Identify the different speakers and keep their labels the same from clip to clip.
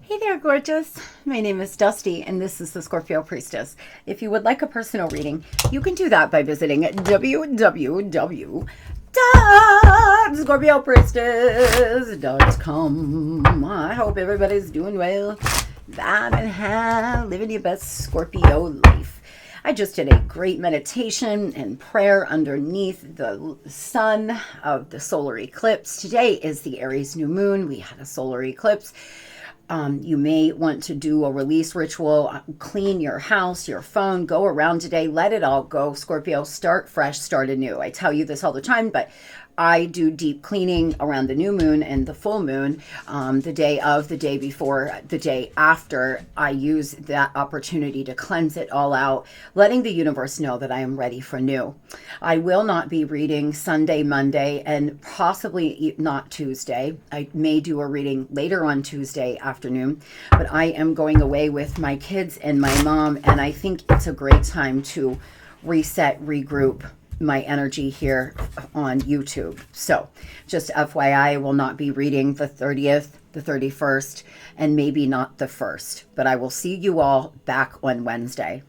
Speaker 1: Hey there, gorgeous. My name is Dusty, and this is the Scorpio Priestess. If you would like a personal reading, you can do that by visiting www.scorpiopriestess.com. I hope everybody's doing well, vibing high, living your best Scorpio life. I just did a great meditation and prayer underneath the sun of the solar eclipse. Today is the Aries new moon. We had a solar eclipse. You may want to do a release ritual, clean your house, your phone, go around today, let it all go. Scorpio, start fresh, start anew. I tell you this all the time, but I do deep cleaning around the new moon and the full moon, the day of, the day before, the day after. I use that opportunity to cleanse it all out, letting the universe know that I am ready for new. I will not be reading Sunday, Monday, and possibly not Tuesday. I may do a reading later on Tuesday afternoon, but I am going away with my kids and my mom, and I think it's a great time to reset, regroup my energy here on YouTube. So just FYI, I will not be reading the 30th, the 31st, and maybe not the 1st, but I will see you all back on Wednesday.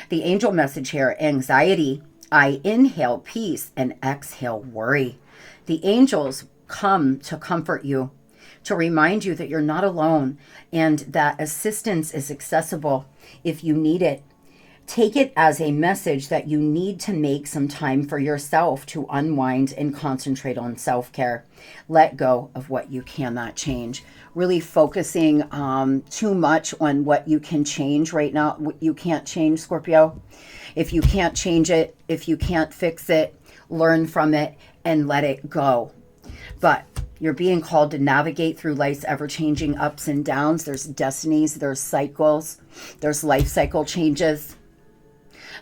Speaker 1: The angel message here: anxiety. I inhale peace and exhale worry. The angels come to comfort you, to remind you that you're not alone and that assistance is accessible if you need it. Take it as a message that you need to make some time for yourself to unwind and concentrate on self-care. Let go of what you cannot change. Really focusing too much on what you can change right now. What you can't change, Scorpio. If you can't change it, if you can't fix it, learn from it and let it go. But you're being called to navigate through life's ever-changing ups and downs. There's destinies, there's cycles, there's life cycle changes.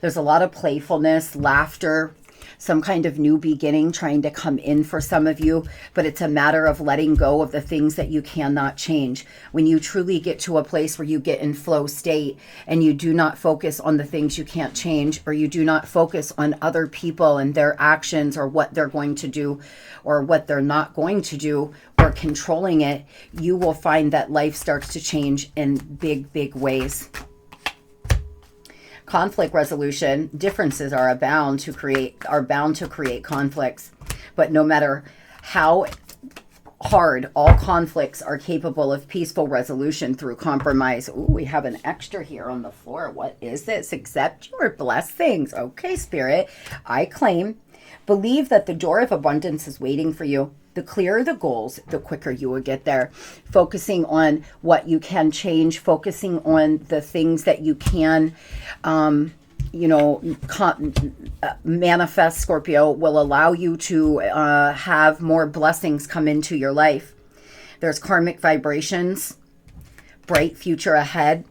Speaker 1: There's a lot of playfulness, laughter, some kind of new beginning trying to come in for some of you, but it's a matter of letting go of the things that you cannot change. When you truly get to a place where you get in flow state and you do not focus on the things you can't change, or you do not focus on other people and their actions or what they're going to do or what they're not going to do, or controlling it, you will find that life starts to change in big, big ways. Conflict resolution. Differences are bound to create conflicts, but no matter how hard, all conflicts are capable of peaceful resolution through compromise. Ooh, we have an extra here on the floor. What is this? Accept your blessings. Okay, Spirit, I claim. Believe that the door of abundance is waiting for you. The clearer the goals, the quicker you will get there. Focusing on what you can change, focusing on the things that you can, manifest, Scorpio, will allow you to have more blessings come into your life. There's karmic vibrations, bright future ahead.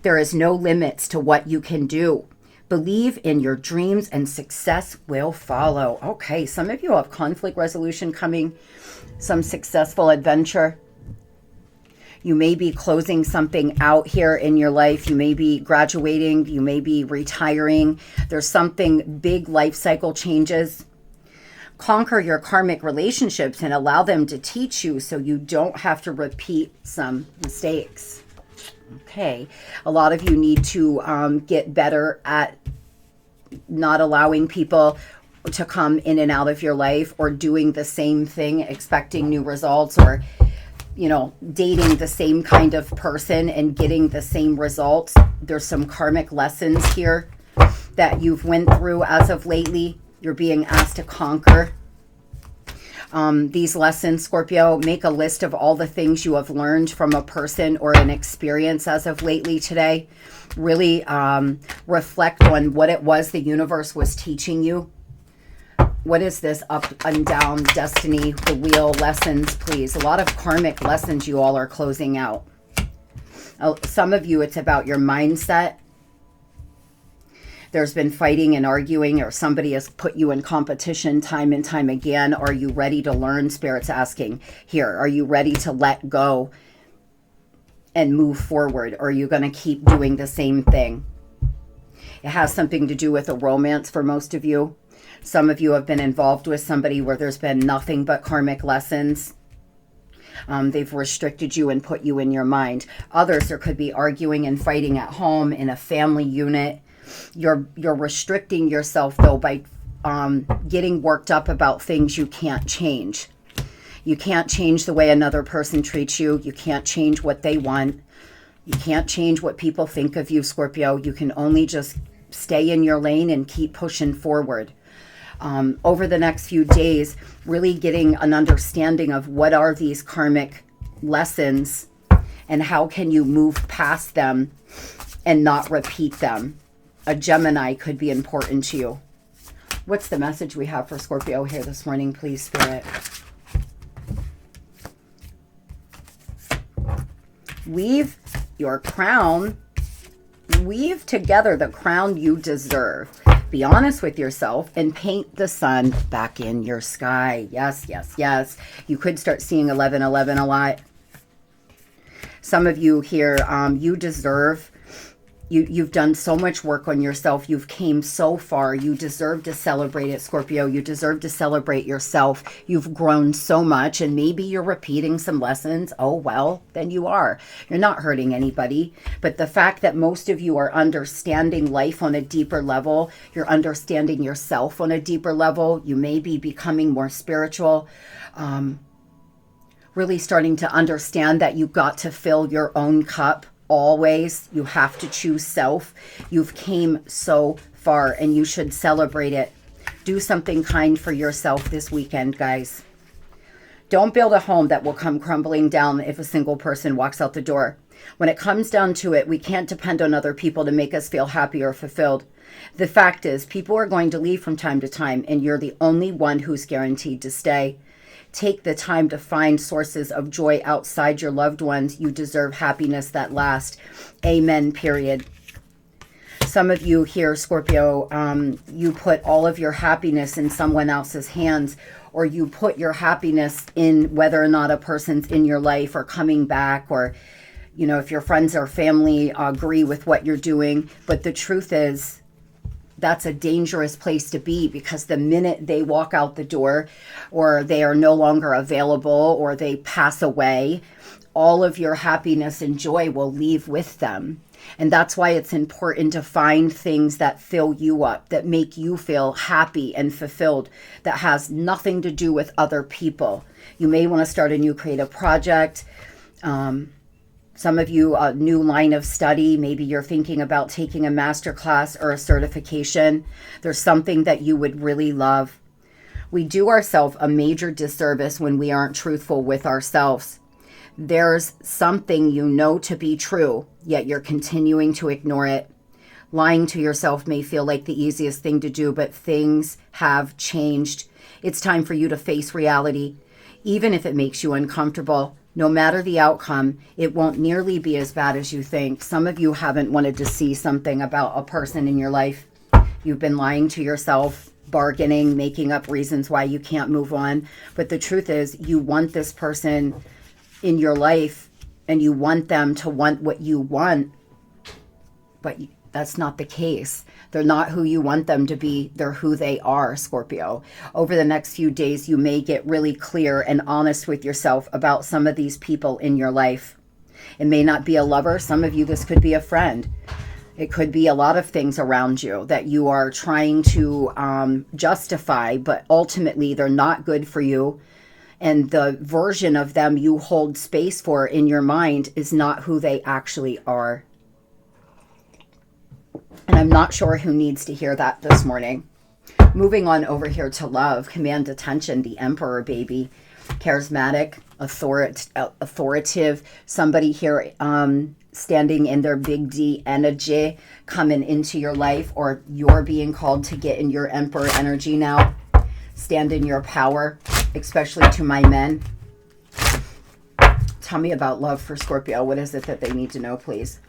Speaker 1: There is no limits to what you can do. Believe in your dreams and success will follow. Okay, some of you have conflict resolution coming, some successful adventure. You may be closing something out here in your life. You may be graduating. You may be retiring. There's something big, life cycle changes. Conquer your karmic relationships and allow them to teach you so you don't have to repeat some mistakes. Okay, a lot of you need to get better at not allowing people to come in and out of your life, or doing the same thing, expecting new results, or, dating the same kind of person and getting the same results. There's some karmic lessons here that you've went through as of lately. You're being asked to conquer these lessons, Scorpio. Make a list of all the things you have learned from a person or an experience as of lately today. Really reflect on what it was the universe was teaching you. What is this up and down destiny, the wheel lessons, please? A lot of karmic lessons you all are closing out. Some of you, it's about your mindset. There's been fighting and arguing, or somebody has put you in competition time and time again. Are you ready to learn? Spirit's asking here. Are you ready to let go and move forward? Or are you going to keep doing the same thing? It has something to do with a romance for most of you. Some of you have been involved with somebody where there's been nothing but karmic lessons. They've restricted you and put you in your mind. Others, there could be arguing and fighting at home, in a family unit. You're restricting yourself, though, by getting worked up about things you can't change. You can't change the way another person treats you. You can't change what they want. You can't change what people think of you, Scorpio. You can only just stay in your lane and keep pushing forward. Over the next few days, really getting an understanding of what are these karmic lessons and how can you move past them and not repeat them. A Gemini could be important to you. What's the message we have for Scorpio here this morning, please, Spirit? Weave your crown. Weave together the crown you deserve. Be honest with yourself and paint the sun back in your sky. Yes, yes, yes. You could start seeing 1111 a lot. Some of you here, you deserve... You've done so much work on yourself. You've came so far. You deserve to celebrate it, Scorpio. You deserve to celebrate yourself. You've grown so much, and maybe you're repeating some lessons. Oh, well, then you are. You're not hurting anybody. But the fact that most of you are understanding life on a deeper level, you're understanding yourself on a deeper level. You may be becoming more spiritual. Really starting to understand that you've got to fill your own cup. Always, you have to choose self. You've came so far and you should celebrate it. Do something kind for yourself this weekend, guys. Don't build a home that will come crumbling down if a single person walks out the door. When it comes down to it, we can't depend on other people to make us feel happy or fulfilled. The fact is, people are going to leave from time to time, and you're the only one who's guaranteed to stay. Take the time to find sources of joy outside your loved ones. You deserve happiness that lasts. Amen, period. Some of you here, Scorpio, you put all of your happiness in someone else's hands, or you put your happiness in whether or not a person's in your life or coming back, or, you know, if your friends or family agree with what you're doing. But the truth is, that's a dangerous place to be, because the minute they walk out the door, or they are no longer available, or they pass away, all of your happiness and joy will leave with them. And that's why it's important to find things that fill you up, that make you feel happy and fulfilled, that has nothing to do with other people. You may want to start a new creative project. Some of you, a new line of study. Maybe you're thinking about taking a master class or a certification. There's something that you would really love. We do ourselves a major disservice when we aren't truthful with ourselves. There's something you know to be true, yet you're continuing to ignore it. Lying to yourself may feel like the easiest thing to do, but things have changed. It's time for you to face reality, even if it makes you uncomfortable. No matter the outcome, it won't nearly be as bad as you think. Some of you haven't wanted to see something about a person in your life. You've been lying to yourself, bargaining, making up reasons why you can't move on. But the truth is, you want this person in your life, and you want them to want what you want. But that's not the case. They're not who you want them to be. They're who they are, Scorpio. Over the next few days, you may get really clear and honest with yourself about some of these people in your life. It may not be a lover. Some of you, this could be a friend. It could be a lot of things around you that you are trying to justify, but ultimately they're not good for you. And the version of them you hold space for in your mind is not who they actually are. And I'm not sure who needs to hear that this morning. Moving on over here to love. Command attention. The Emperor, baby. Charismatic, authoritative. Somebody here standing in their big D energy coming into your life, or you're being called to get in your Emperor energy now. Stand in your power, especially to my men. Tell me about love for Scorpio. What is it that they need to know, please?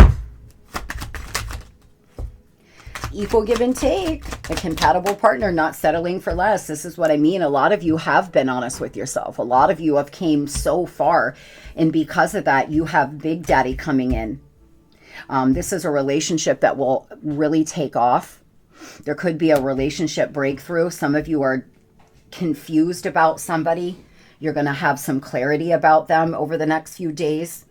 Speaker 1: Equal give and take. A compatible partner, not settling for less. This is what I mean. A lot of you have been honest with yourself. A lot of you have came so far, and because of that, you have Big Daddy coming in. This is a relationship that will really take off. There could be a relationship breakthrough. Some of you are confused about somebody. You're going to have some clarity about them over the next few days.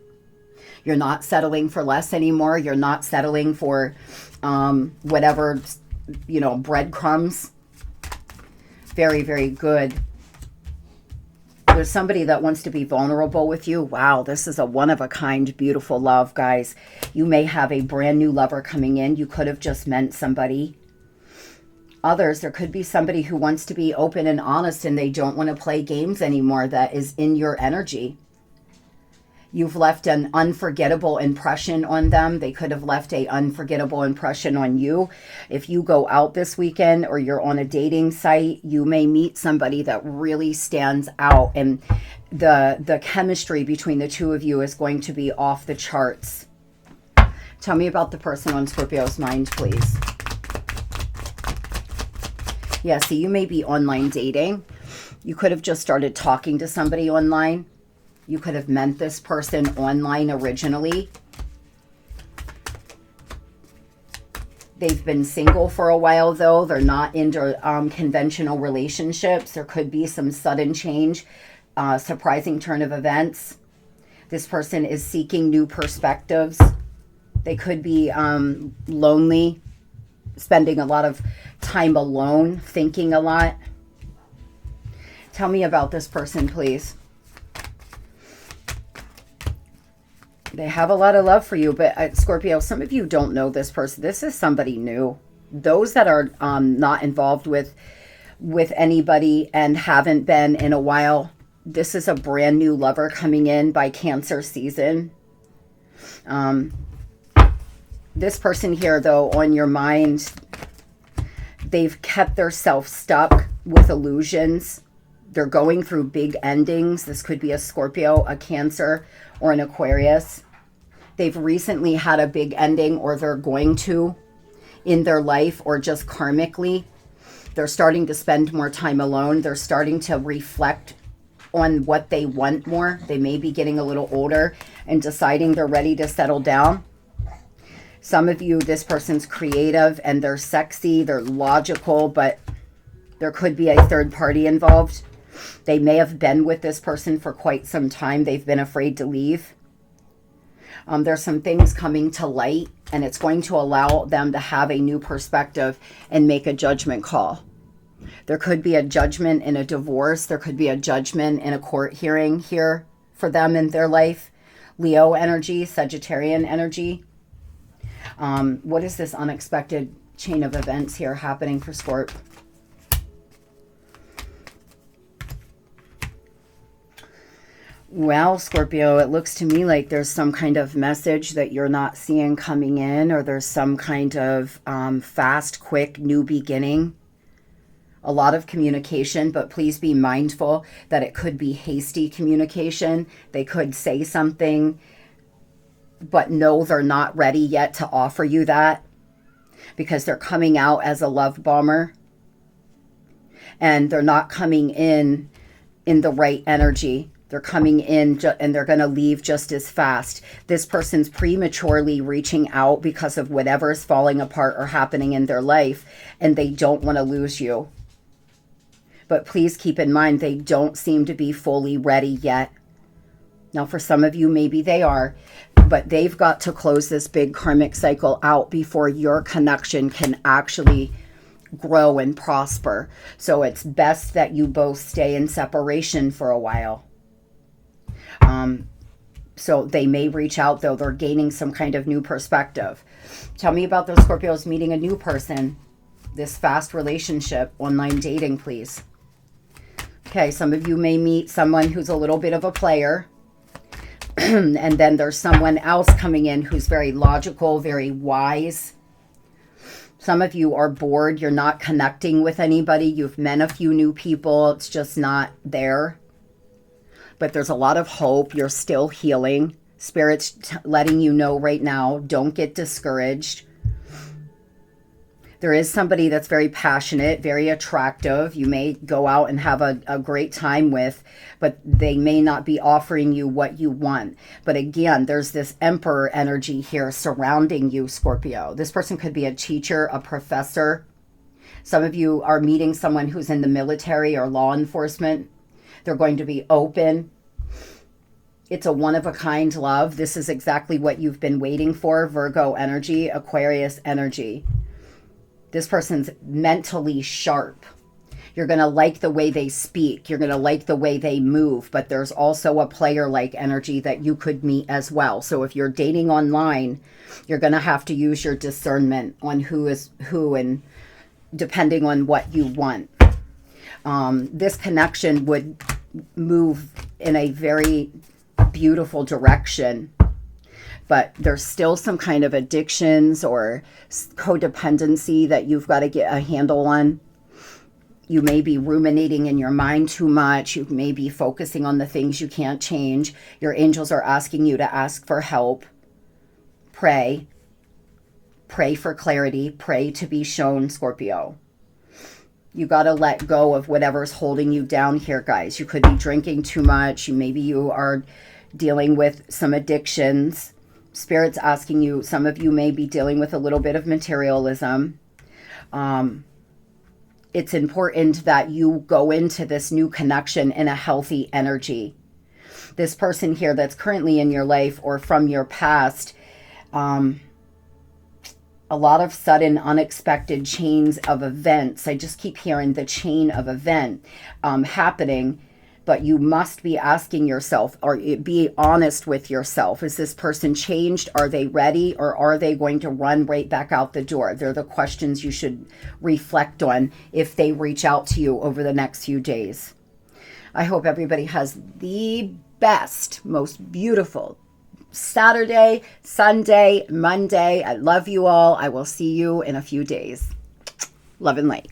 Speaker 1: You're not settling for less anymore. You're not settling for whatever, you know, breadcrumbs. Very, very good. There's somebody that wants to be vulnerable with you. Wow, this is a one-of-a-kind, beautiful love, guys. You may have a brand new lover coming in. You could have just met somebody. Others, there could be somebody who wants to be open and honest and they don't want to play games anymore. That is in your energy. You've left an unforgettable impression on them. They could have left an unforgettable impression on you. If you go out this weekend or you're on a dating site, you may meet somebody that really stands out. And the chemistry between the two of you is going to be off the charts. Tell me about the person on Scorpio's mind, please. Yeah, see, you may be online dating. You could have just started talking to somebody online. You could have met this person online originally. They've been single for a while, though. They're not into conventional relationships. There could be some sudden change, surprising turn of events. This person is seeking new perspectives. They could be lonely, spending a lot of time alone, thinking a lot. Tell me about this person, please. They have a lot of love for you, but Scorpio, some of you don't know this person. This is somebody new. Those that are not involved with anybody and haven't been in a while, this is a brand new lover coming in by Cancer season. This person here, though, on your mind, they've kept themselves stuck with illusions. They're going through big endings. This could be a Scorpio, a Cancer, or an Aquarius. They've recently had a big ending, or they're going to in their life, or just karmically. They're starting to spend more time alone. They're starting to reflect on what they want more. They may be getting a little older and deciding they're ready to settle down. Some of you, this person's creative and they're sexy, they're logical, but there could be a third party involved. They may have been with this person for quite some time. They've been afraid to leave. There's some things coming to light, and it's going to allow them to have a new perspective and make a judgment call. There could be a judgment in a divorce. There could be a judgment in a court hearing here for them in their life. Leo energy, Sagittarian energy. What is this unexpected chain of events here happening for Scorp? Well, Scorpio, it looks to me like there's some kind of message that you're not seeing coming in, or there's some kind of fast, quick, new beginning. A lot of communication, but please be mindful that it could be hasty communication. They could say something, but no, they're not ready yet to offer you that, because they're coming out as a love bomber, and they're not coming in the right energy. They're coming in and they're going to leave just as fast. This person's prematurely reaching out because of whatever's falling apart or happening in their life, and they don't want to lose you. But please keep in mind, they don't seem to be fully ready yet. Now, for some of you, maybe they are, but they've got to close this big karmic cycle out before your connection can actually grow and prosper. So it's best that you both stay in separation for a while. So they may reach out, though. They're gaining some kind of new perspective. Tell me about those Scorpios meeting a new person. This fast relationship, online dating, please. Okay, some of you may meet someone who's a little bit of a player. And then there's someone else coming in who's very logical, very wise. Some of you are bored. You're not connecting with anybody. You've met a few new people. It's just not there. But there's a lot of hope. You're still healing. Spirit's letting you know right now, don't get discouraged. There is somebody that's very passionate, very attractive. You may go out and have a great time with, but they may not be offering you what you want. But again, there's this Emperor energy here surrounding you, Scorpio. This person could be a teacher, a professor. Some of you are meeting someone who's in the military or law enforcement. They're going to be open. It's a one-of-a-kind love. This is exactly what you've been waiting for, Virgo energy, Aquarius energy. This person's mentally sharp. You're going to like the way they speak. You're going to like the way they move. But there's also a player-like energy that you could meet as well. So if you're dating online, you're going to have to use your discernment on who is who and depending on what you want. This connection would move in a very beautiful direction. But there's still some kind of addictions or codependency that you've got to get a handle on. You may be ruminating in your mind too much. You may be focusing on the things you can't change. Your angels are asking you to ask for help. Pray. Pray for clarity. Pray to be shown, Scorpio. You got to let go of whatever's holding you down here, guys. You could be drinking too much. Maybe you are dealing with some addictions. Spirit's asking you, some of you may be dealing with a little bit of materialism. It's important that you go into this new connection in a healthy energy. This person here that's currently in your life or from your past, a lot of sudden unexpected chains of events. I just keep hearing the chain of event happening. But you must be asking yourself, or be honest with yourself. Is this person changed? Are they ready? Or are they going to run right back out the door? They're the questions you should reflect on if they reach out to you over the next few days. I hope everybody has the best, most beautiful Saturday, Sunday, Monday. I love you all. I will see you in a few days. Love and light.